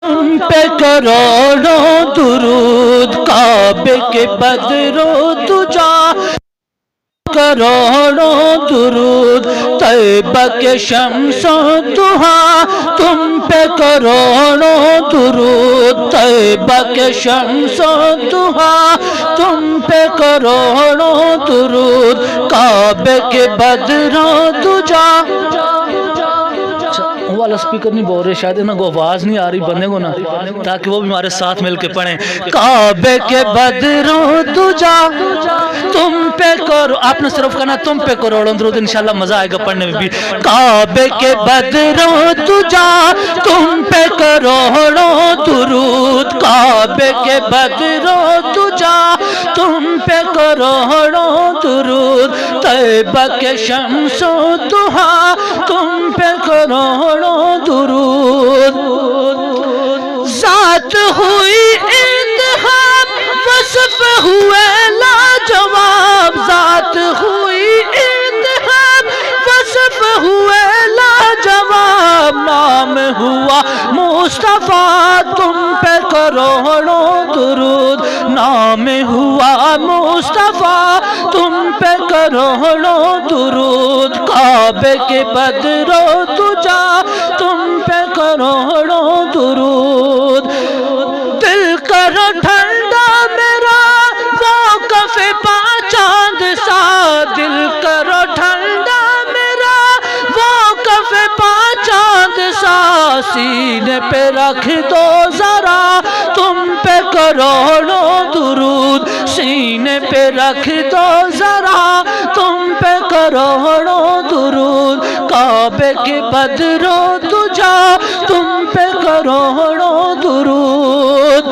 تم پہ کروڑوں درود کعبے کے بدرو تجا کروڑوں درود طیبہ کے شمس و ضحا تم پہ کروڑوں درود طیبہ کے شمس و ضحا تم پہ کروڑوں درود کعبے کے بدرو تجا والا سپیکر نہیں بول رہے شاید انہوں کو آواز نہیں آ رہی بندے کو نا تاکہ وہ بھی ہمارے ساتھ مل کے پڑھیں کعبے کے بدرو تجا تم پہ کرو آپ نے صرف کہنا تم پہ کروڑوں درود انشاءاللہ مزہ آئے گا پڑھنے میں بھی کعبے کے بدرو تجا تم پہ کروڑوں درود کعبے کے بدرو تجا تم پہ کروڑوں درود طیبہ کے شمس و ضحا تم پہ کروڑوں درود ذات ہوئی انتخاب وصف ہوئے لاجواب ذات ہوئی انتخاب وصف ہوئے لاجواب نام ہوا مصطفیٰ تم پہ کروڑوں درود نام ہوا مصطفیٰ تم پہ کروڑوں درود کعبے کے بدرو تجا تم پہ کروڑوں درود دل کرو ٹھنڈا میرا موقف پا چاند سا دل کرو ٹھنڈا میرا موقف پا چاند سا سینے پہ رکھ دو ذرا تم پہ کروڑوں درود سینے پہ رکھ دو ذرا تم پہ کروڑوں درود کعبے کے بدرو تجا تم پہ کروڑوں درود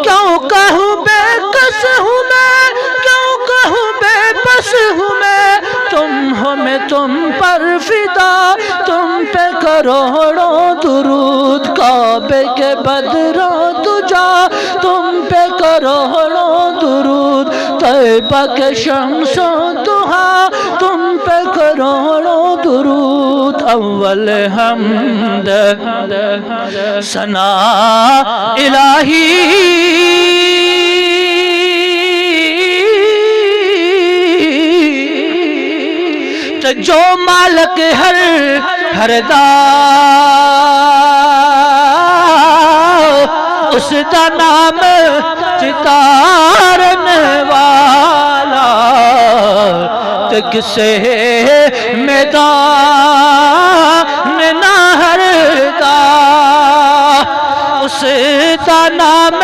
کیوں کہوں بے کس ہوں میں کیوں کہوں بے بس ہوں میں تم ہو میں تم پر فدا تم پہ کروڑوں درود کعبے کے بدرو تجا تم پہ کروڑوں درود طیبہ کے شمس و ضحا تم پہ کروڑوں درود اول حمد ثنا الہی جو مالک ہر دار اس دا نام چتارن والا کسے میدان نہر دا اس دا نام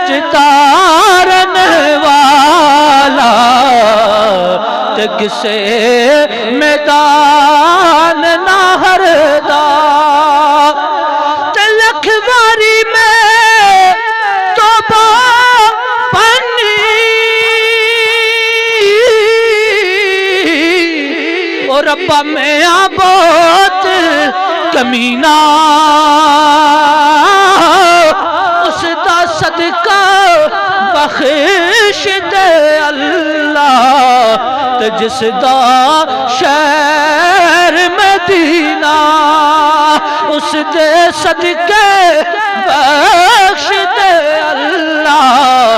چتارن والا کسے میدان نہر دا تلک واری میں توبہ پنی اور ربا میں آباد کمینہ اس دا صدقہ بخش دے اللہ جس دا شہر مدینہ اس دے صدقے بخش دے اللہ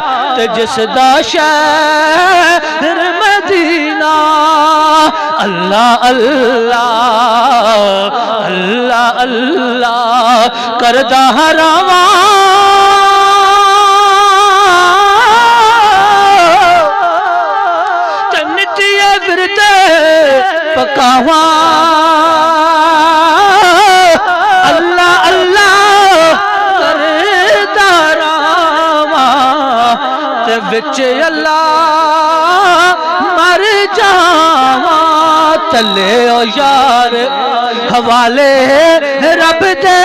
جس دا شہر مدینہ اللہ اللہ اللہ اللہ کردہ رواں پکاواں اللہ اللہ کردا راواں تے وچ اللہ مر جاواں تلے او یار حوالے رب دے